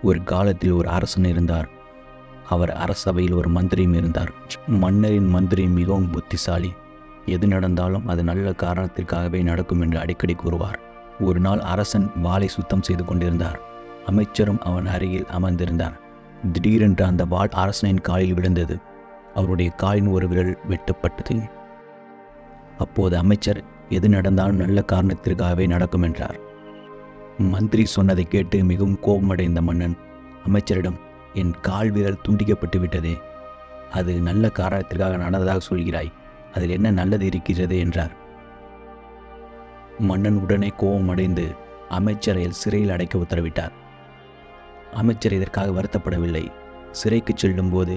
ஒரு காலத்தில் ஒரு அரசன் இருந்தார். அவர் அரசவையில் ஒரு மந்திரியும் இருந்தார். மன்னரின் மந்திரி மிகவும் புத்திசாலி. எது நடந்தாலும் அது நல்ல காரணத்திற்காகவே நடக்கும் என்று அடிக்கடி கூறுவார். ஒரு நாள் அரசன் வாளை சுத்தம் செய்து கொண்டிருந்தார். அமைச்சரும் அவன் அருகில் அமர்ந்திருந்தார். திடீரென்று அந்த வாள் அரசனின் காலில் விழுந்தது. அவருடைய காலின் ஒரு விரல் வெட்டப்பட்டது. அப்போது அமைச்சர், எது நடந்தாலும் நல்ல காரணத்திற்காகவே நடக்கும் என்றார். மந்திரி சொன்னதை கேட்டு மிகவும் கோபமடைந்த மன்னன் அமைச்சரிடம், என் கால் விரல் துண்டிக்கப்பட்டு விட்டதே, அது நல்ல காரணத்திற்காக நடந்ததாக சொல்கிறாய், அதில் என்ன நல்லது இருக்கிறது என்றார். மன்னன் உடனே கோபமடைந்து அமைச்சரை சிறையில் அடைக்க உத்தரவிட்டார். அமைச்சர் இதற்காக வருத்தப்படவில்லை. சிறைக்கு செல்லும் போது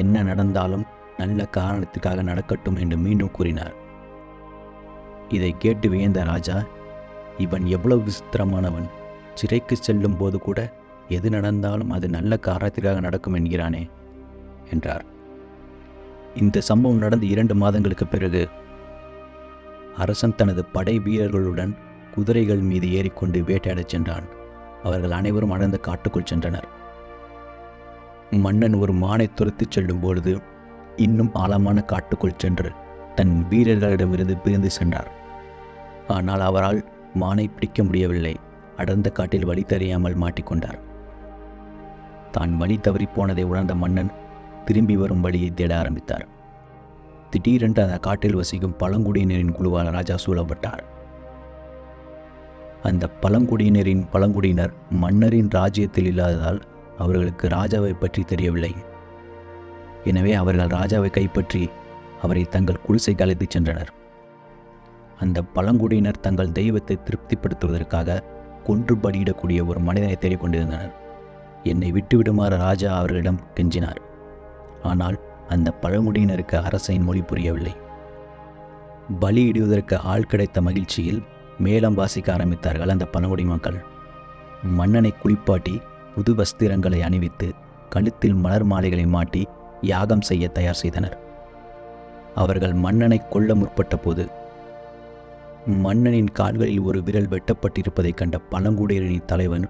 என்ன நடந்தாலும் நல்ல காரணத்திற்காக நடக்கட்டும் என்று மீண்டும் கூறினார். இதை கேட்டு வியந்த ராஜா, இவன் எவ்வளவு விசித்திரமானவன், சிறைக்கு செல்லும் போது கூட எது நடந்தாலும் அது நல்ல காரணத்திற்காக நடக்கும் என்கிறானே என்றார். இந்த சம்பவம் நடந்து 2 மாதங்களுக்கு பிறகு அரசன் தனது படை வீரர்களுடன் குதிரைகள் மீது ஏறிக்கொண்டு வேட்டையாடச் சென்றான். அவர்கள் அனைவரும் அடர்ந்த காட்டுக்குள் சென்றனர். மன்னன் ஒரு மானை துரத்திச் செல்லும் பொழுது இன்னும் ஆழமான காட்டுக்குள் சென்று தன் வீரர்களிடமிருந்து பிரிந்து சென்றார். ஆனால் அவரால் மானை பிடிக்க முடியவில்லை. அடர்ந்த காட்டில் வழி தெரியாமல் மாட்டிக்கொண்டார். தான் வழி தவறி போனதை உணர்ந்த மன்னன் திரும்பி வரும் வழியை தேட ஆரம்பித்தார். திடீரென்று அந்த காட்டில் வசிக்கும் பழங்குடியினரின் குழுவால் ராஜா சூழப்பட்டார். அந்த பழங்குடியினர் மன்னரின் ராஜ்யத்தில் இல்லாததால் அவர்களுக்கு ராஜாவை பற்றி தெரியவில்லை. எனவே அவர்கள் ராஜாவை கைப்பற்றி அவரை தங்கள் குடிசைக்கு அழைத்துச் சென்றனர். அந்த பழங்குடியினர் தங்கள் தெய்வத்தை திருப்திப்படுத்துவதற்காக கொன்று பலியிடக்கூடிய ஒரு மனிதனை தேடிக்கொண்டிருந்தனர். என்னை விட்டுவிடுமாறு ராஜா அவர்களிடம் கெஞ்சினார். ஆனால் அந்த பழங்குடியினருக்கு அரசனின் மொழி புரியவில்லை. பலியிடுவதற்கு ஆள் கிடைத்த மகிழ்ச்சியில் மேளம் வாசிக்க ஆரம்பித்தார்கள் அந்த பழங்குடி மக்கள். மன்னனை குளிப்பாட்டி புது வஸ்திரங்களை அணிவித்து கழுத்தில் மலர் மாலைகளை மாட்டி யாகம் செய்ய தயார் செய்தனர். அவர்கள் மன்னனை கொல்ல முற்பட்ட போது மன்னனின் கால்களில் ஒரு விரல் வெட்டப்பட்டிருப்பதைக் கண்ட பழங்குடியினரின் தலைவன்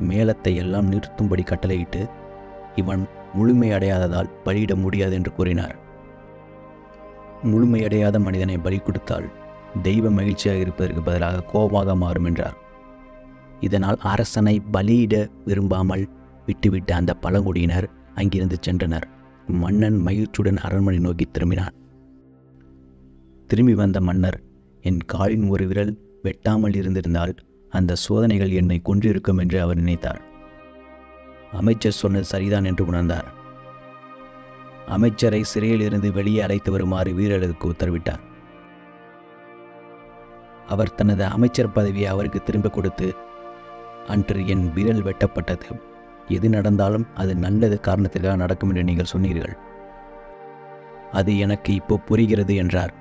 மேளத்தை எல்லாம் நிறுத்தும்படி கட்டளையிட்டு, இவன் முழுமையடையாததால் பலியிட முடியாது என்று கூறினார். முழுமையடையாத மனிதனை பலி கொடுத்தால் தெய்வ மகிழ்ச்சியாக இருப்பதற்கு பதிலாக கோபமாக மாறும் என்றார். இதனால் அரசனை பலியிட விரும்பாமல் விட்டுவிட்ட அந்த பழங்குடியினர் அங்கிருந்து சென்றனர். மன்னன் மகிழ்ச்சியுடன் அரண்மனை நோக்கி திரும்பினான். திரும்பி வந்த மன்னர், என் காலின் ஒரு விரல் வெட்டாமல் இருந்திருந்தால் அந்த சோதனைகள் என்னை கொன்றிருக்கும் என்று அவர் நினைத்தார். அமைச்சர் சொன்னது சரிதான் என்று உணர்ந்தார். அமைச்சரை சிறையில் இருந்து வெளியே அழைத்து வருமாறு வீரர்களுக்கு உத்தரவிட்டார். அவர் தனது அமைச்சர் பதவியை அவருக்கு திரும்ப கொடுத்து, அன்று என் விரல் வெட்டப்பட்டது, எது நடந்தாலும் அது நல்லது காரணத்திற்காக நடக்கும் என்று நீங்கள் சொன்னீர்கள், அது எனக்கு இப்போ புரிகிறது என்றார்.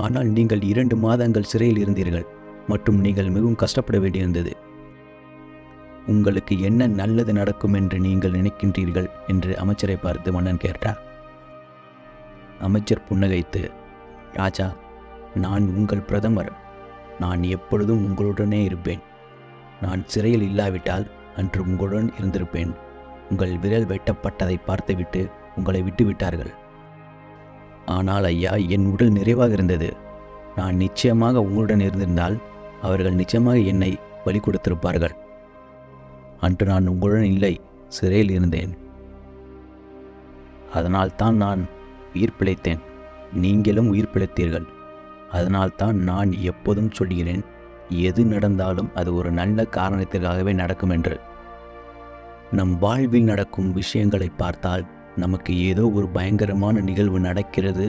ஆனால் நீங்கள் 2 மாதங்கள் சிறையில் இருந்தீர்கள் மற்றும் நீங்கள் மிகவும் கஷ்டப்பட வேண்டியிருந்தது. உங்களுக்கு என்ன நல்லது நடக்கும் என்று நீங்கள் நினைக்கின்றீர்கள் என்று அமைச்சரை பார்த்து மன்னன் கேட்டார். அமைச்சர் புன்னகைத்து, ராஜா, நான் உங்கள் பிரதமர், நான் எப்பொழுதும் உங்களுடனே இருப்பேன். நான் சிறையில் இல்லாவிட்டால் அன்று உங்களுடன் இருந்திருப்பேன். உங்கள் விரல் வெட்டப்பட்டதை பார்த்துவிட்டு உங்களை விட்டுவிட்டார்கள். ஆனால் ஐயா, என் உடல் நிறைவாக இருந்தது. நான் நிச்சயமாக உங்களுடன் இருந்திருந்தால் அவர்கள் நிச்சயமாக என்னை பலி கொடுத்திருப்பார்கள். அன்று நான் உங்களுடன் இல்லை, சிறையில் இருந்தேன். அதனால்தான் நான் உயிர் பிழைத்தேன். நீங்களும் உயிர் பிழைத்தீர்கள். அதனால்தான் நான் எப்போதும் சொல்கிறேன், எது நடந்தாலும் அது ஒரு நல்ல காரணத்திற்காகவே நடக்கும் என்று. நம் வாழ்வில் நடக்கும் விஷயங்களை பார்த்தால் நமக்கு ஏதோ ஒரு பயங்கரமான நிகழ்வு நடக்கிறது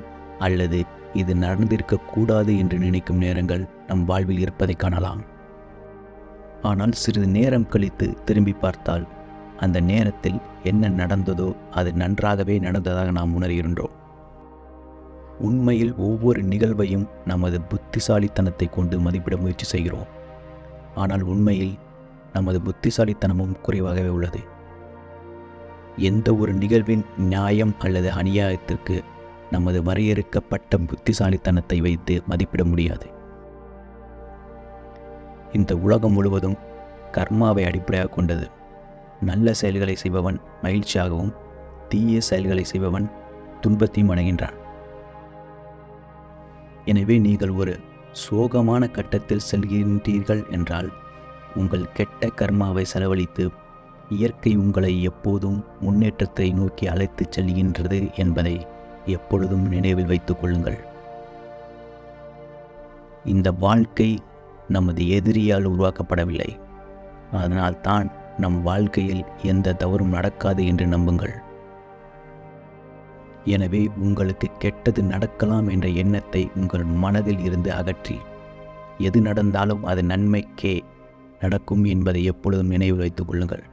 அல்லது இது நடந்திருக்கக்கூடாது என்று நினைக்கும் நேரங்கள் நம் வாழ்வில் இருப்பதை காணலாம். ஆனால் சிறிது நேரம் கழித்து திரும்பி பார்த்தால் அந்த நேரத்தில் என்ன நடந்ததோ அது நன்றாகவே நடந்ததாக நாம் உணர்கின்றோம். உண்மையில் ஒவ்வொரு நிகழ்வையும் நமது புத்திசாலித்தனத்தை கொண்டு மதிப்பிட முயற்சி செய்கிறோம். ஆனால் உண்மையில் நமது புத்திசாலித்தனமும் குறைவாகவே உள்ளது. எந்த ஒரு நிகழ்வின் நியாயம் அல்லது அநியாயத்திற்கு நமது வரையறுக்கப்பட்ட புத்திசாலித்தனத்தை வைத்து மதிப்பிட முடியாது. இந்த உலகம் முழுவதும் கர்மாவை அடிப்படையாக கொண்டது. நல்ல செயல்களை செய்பவன் மகிழ்ச்சியாகவும் தீய செயல்களை செய்பவன் துன்பத்தையும் அடைகின்றான். எனவே நீங்கள் ஒரு சோகமான கட்டத்தில் செல்கின்றீர்கள் என்றால் உங்கள் கெட்ட கர்மாவை செலவழித்து இயற்கை உங்களை எப்போதும் முன்னேற்றத்தை நோக்கி அழைத்துச் செல்கின்றது என்பதை எப்பொழுதும் நினைவில் வைத்துக் கொள்ளுங்கள். இந்த வாழ்க்கை நமது எதிரியால் உருவாக்கப்படவில்லை. அதனால்தான் நம் வாழ்க்கையில் எந்த தவறும் நடக்காது என்று நம்புங்கள். எனவே உங்களுக்கு கெட்டது நடக்கலாம் என்ற எண்ணத்தை உங்கள் மனதில் இருந்து அகற்றி எது நடந்தாலும் அது நன்மைக்கே நடக்கும் என்பதை எப்பொழுதும் நினைவில் வைத்துக் கொள்ளுங்கள்.